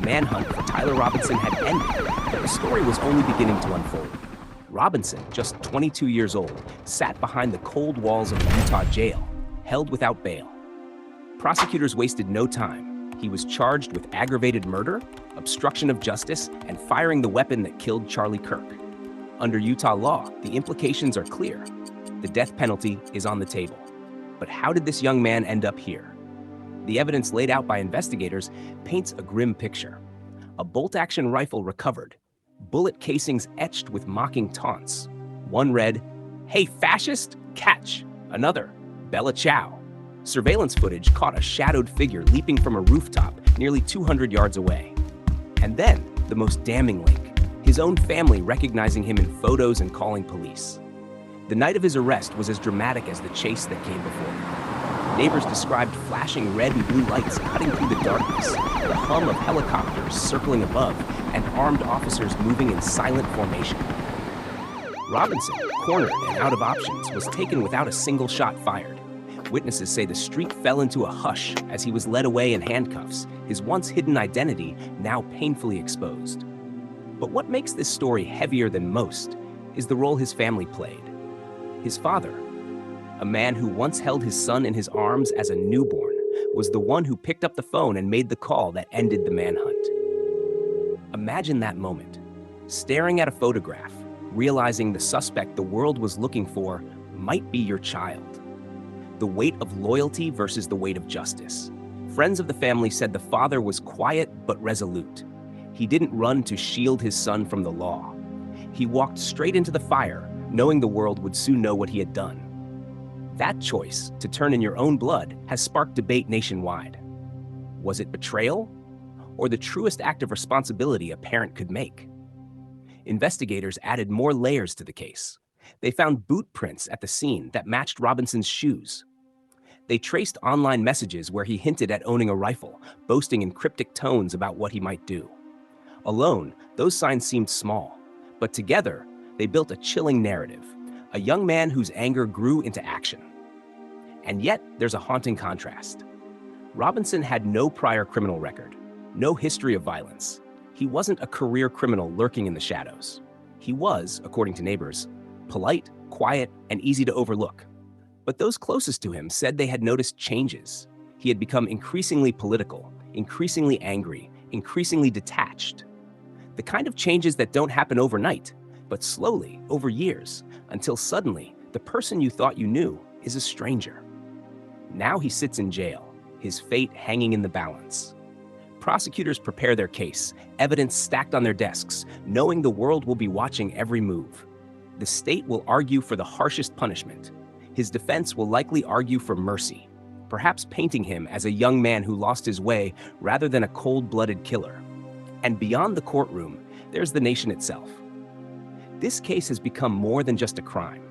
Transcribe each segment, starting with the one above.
manhunt for Tyler Robinson had ended, but the story was only beginning to unfold. Robinson, just 22 years old, sat behind the cold walls of a Utah jail, held without bail. Prosecutors wasted no time. He was charged with aggravated murder, obstruction of justice, and firing the weapon that killed Charlie Kirk. Under Utah law, the implications are clear. The death penalty is on the table. But how did this young man end up here? The evidence laid out by investigators paints a grim picture. A bolt-action rifle recovered, bullet casings etched with mocking taunts. One read, "Hey fascist, catch!" Another, "Bella Ciao." Surveillance footage caught a shadowed figure leaping from a rooftop nearly 200 yards away. And then, the most damning link, his own family recognizing him in photos and calling police. The night of his arrest was as dramatic as the chase that came before him. Neighbors described flashing red and blue lights cutting through the darkness, the hum of helicopters circling above, and armed officers moving in silent formation. Robinson, cornered and out of options, was taken without a single shot fired. Witnesses say the street fell into a hush as he was led away in handcuffs, his once hidden identity now painfully exposed. But what makes this story heavier than most is the role his family played. His father, a man who once held his son in his arms as a newborn, was the one who picked up the phone and made the call that ended the manhunt. Imagine that moment, staring at a photograph, realizing the suspect the world was looking for might be your child. The weight of loyalty versus the weight of justice. Friends of the family said the father was quiet but resolute. He didn't run to shield his son from the law. He walked straight into the fire, knowing the world would soon know what he had done. That choice, to turn in your own blood, has sparked debate nationwide. Was it betrayal, or the truest act of responsibility a parent could make? Investigators added more layers to the case. They found boot prints at the scene that matched Robinson's shoes. They traced online messages where he hinted at owning a rifle, boasting in cryptic tones about what he might do. Alone, those signs seemed small, but together, they built a chilling narrative. A young man whose anger grew into action. And yet, there's a haunting contrast. Robinson had no prior criminal record, no history of violence. He wasn't a career criminal lurking in the shadows. He was, according to neighbors, polite, quiet, and easy to overlook. But those closest to him said they had noticed changes. He had become increasingly political, increasingly angry, increasingly detached. The kind of changes that don't happen overnight, but slowly, over years, until suddenly, the person you thought you knew is a stranger. Now he sits in jail, his fate hanging in the balance. Prosecutors prepare their case, evidence stacked on their desks, knowing the world will be watching every move. The state will argue for the harshest punishment. His defense will likely argue for mercy, perhaps painting him as a young man who lost his way rather than a cold-blooded killer. And beyond the courtroom, there's the nation itself. This case has become more than just a crime.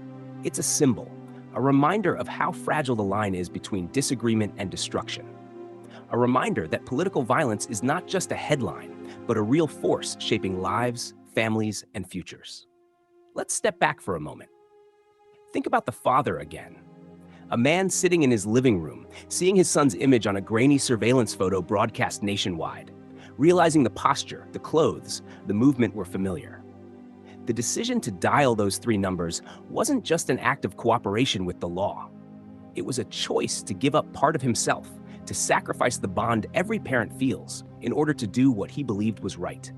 It's a symbol, a reminder of how fragile the line is between disagreement and destruction. A reminder that political violence is not just a headline, but a real force shaping lives, families, and futures. Let's step back for a moment. Think about the father again. A man sitting in his living room, seeing his son's image on a grainy surveillance photo broadcast nationwide, realizing the posture, the clothes, the movement were familiar. The decision to dial those three numbers wasn't just an act of cooperation with the law. It was a choice to give up part of himself, to sacrifice the bond every parent feels in order to do what he believed was right.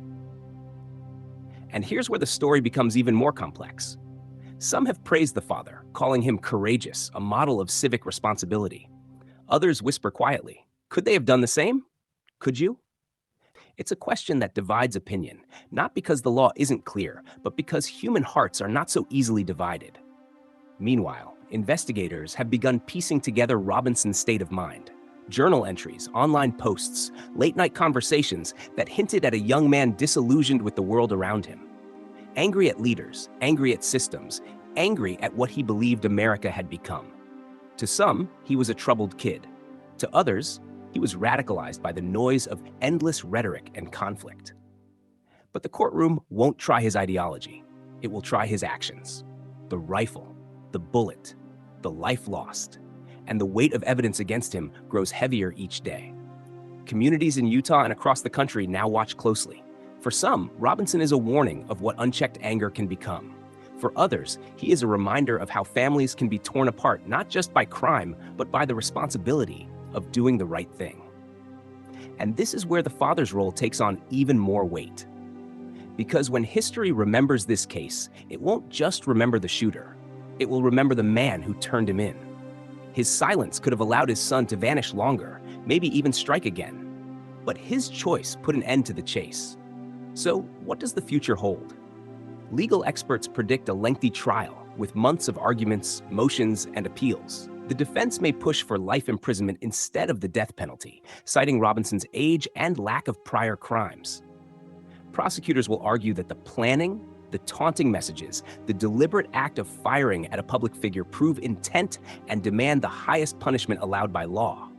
And here's where the story becomes even more complex. Some have praised the father, calling him courageous, a model of civic responsibility. Others whisper quietly, could they have done the same? Could you? It's a question that divides opinion, not because the law isn't clear, but because human hearts are not so easily divided. Meanwhile, investigators have begun piecing together Robinson's state of mind. Journal entries, online posts, late-night conversations that hinted at a young man disillusioned with the world around him. Angry at leaders, angry at systems, angry at what he believed America had become. To some, he was a troubled kid. To others, he was radicalized by the noise of endless rhetoric and conflict. But the courtroom won't try his ideology. It will try his actions. The rifle, the bullet, the life lost, and the weight of evidence against him grows heavier each day. Communities in Utah and across the country now watch closely. For some, Robinson is a warning of what unchecked anger can become. For others, he is a reminder of how families can be torn apart not just by crime, but by the responsibility of doing the right thing. And this is where the father's role takes on even more weight. Because when history remembers this case, it won't just remember the shooter. It will remember the man who turned him in. His silence could have allowed his son to vanish longer, maybe even strike again. But his choice put an end to the chase. So, what does the future hold? Legal experts predict a lengthy trial, with months of arguments, motions, and appeals. The defense may push for life imprisonment instead of the death penalty, citing Robinson's age and lack of prior crimes. Prosecutors will argue that the planning, the taunting messages, the deliberate act of firing at a public figure prove intent and demand the highest punishment allowed by law.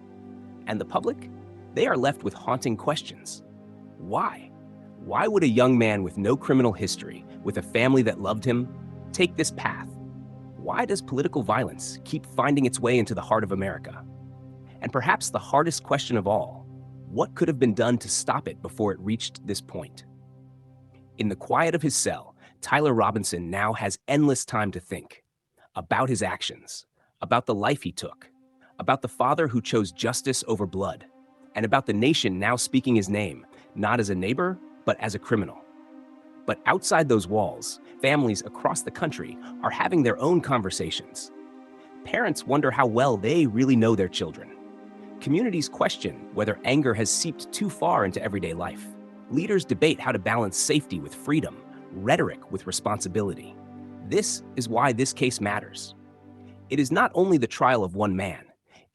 And the public? They are left with haunting questions. Why? Why would a young man with no criminal history, with a family that loved him, take this path? Why does political violence keep finding its way into the heart of America? And perhaps the hardest question of all, what could have been done to stop it before it reached this point? In the quiet of his cell, Tyler Robinson now has endless time to think about his actions, about the life he took, about the father who chose justice over blood, and about the nation now speaking his name, not as a neighbor, but as a criminal. But outside those walls, families across the country are having their own conversations. Parents wonder how well they really know their children. Communities question whether anger has seeped too far into everyday life. Leaders debate how to balance safety with freedom, rhetoric with responsibility. This is why this case matters. It is not only the trial of one man,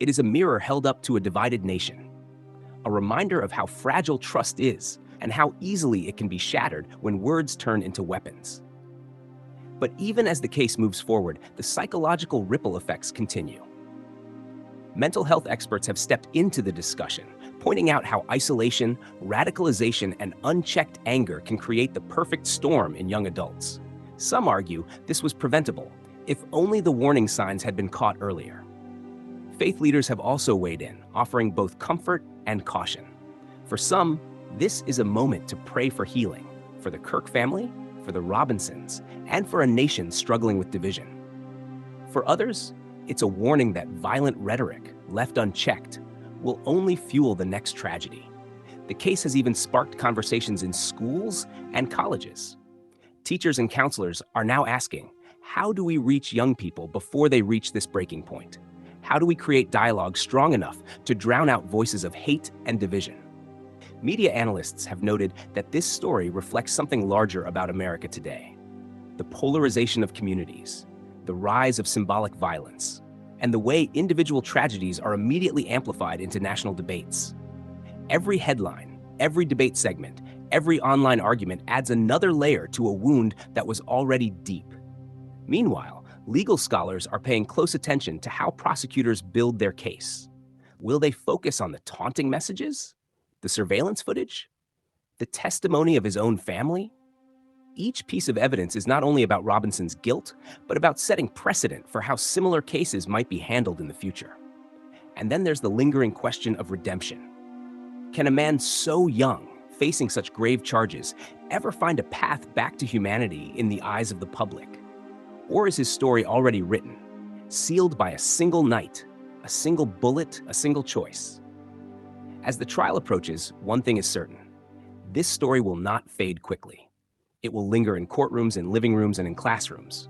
it is a mirror held up to a divided nation. A reminder of how fragile trust is and how easily it can be shattered when words turn into weapons. But even as the case moves forward, the psychological ripple effects continue. Mental health experts have stepped into the discussion, pointing out how isolation, radicalization, and unchecked anger can create the perfect storm in young adults. Some argue this was preventable, if only the warning signs had been caught earlier. Faith leaders have also weighed in, offering both comfort and caution. For some, this is a moment to pray for healing, for the Kirk family, for the Robinsons, and for a nation struggling with division. For others, it's a warning that violent rhetoric, left unchecked, will only fuel the next tragedy. The case has even sparked conversations in schools and colleges. Teachers and counselors are now asking, how do we reach young people before they reach this breaking point? How do we create dialogue strong enough to drown out voices of hate and division? Media analysts have noted that this story reflects something larger about America today: the polarization of communities, the rise of symbolic violence, and the way individual tragedies are immediately amplified into national debates. Every headline, every debate segment, every online argument adds another layer to a wound that was already deep. Meanwhile, legal scholars are paying close attention to how prosecutors build their case. Will they focus on the taunting messages, the surveillance footage, the testimony of his own family? Each piece of evidence is not only about Robinson's guilt, but about setting precedent for how similar cases might be handled in the future. And then there's the lingering question of redemption. Can a man so young, facing such grave charges, ever find a path back to humanity in the eyes of the public? Or is his story already written, sealed by a single night, a single bullet, a single choice? As the trial approaches, one thing is certain: this story will not fade quickly. It will linger in courtrooms, in living rooms, and in classrooms.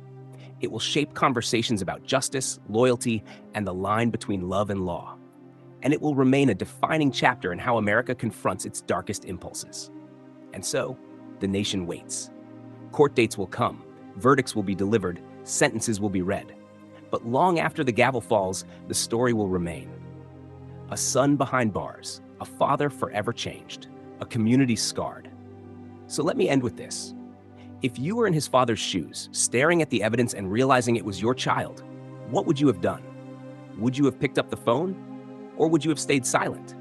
It will shape conversations about justice, loyalty, and the line between love and law. And it will remain a defining chapter in how America confronts its darkest impulses. And so, the nation waits. Court dates will come, verdicts will be delivered, sentences will be read. But long after the gavel falls, the story will remain. A son behind bars, a father forever changed, a community scarred. So let me end with this. If you were in his father's shoes, staring at the evidence and realizing it was your child, what would you have done? Would you have picked up the phone? Or would you have stayed silent?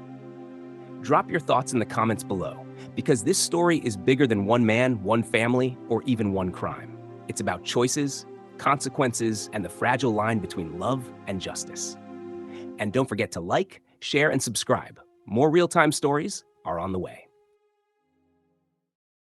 Drop your thoughts in the comments below, because this story is bigger than one man, one family, or even one crime. It's about choices, consequences, and the fragile line between love and justice. And don't forget to like, share, and subscribe. More real-time stories are on the way.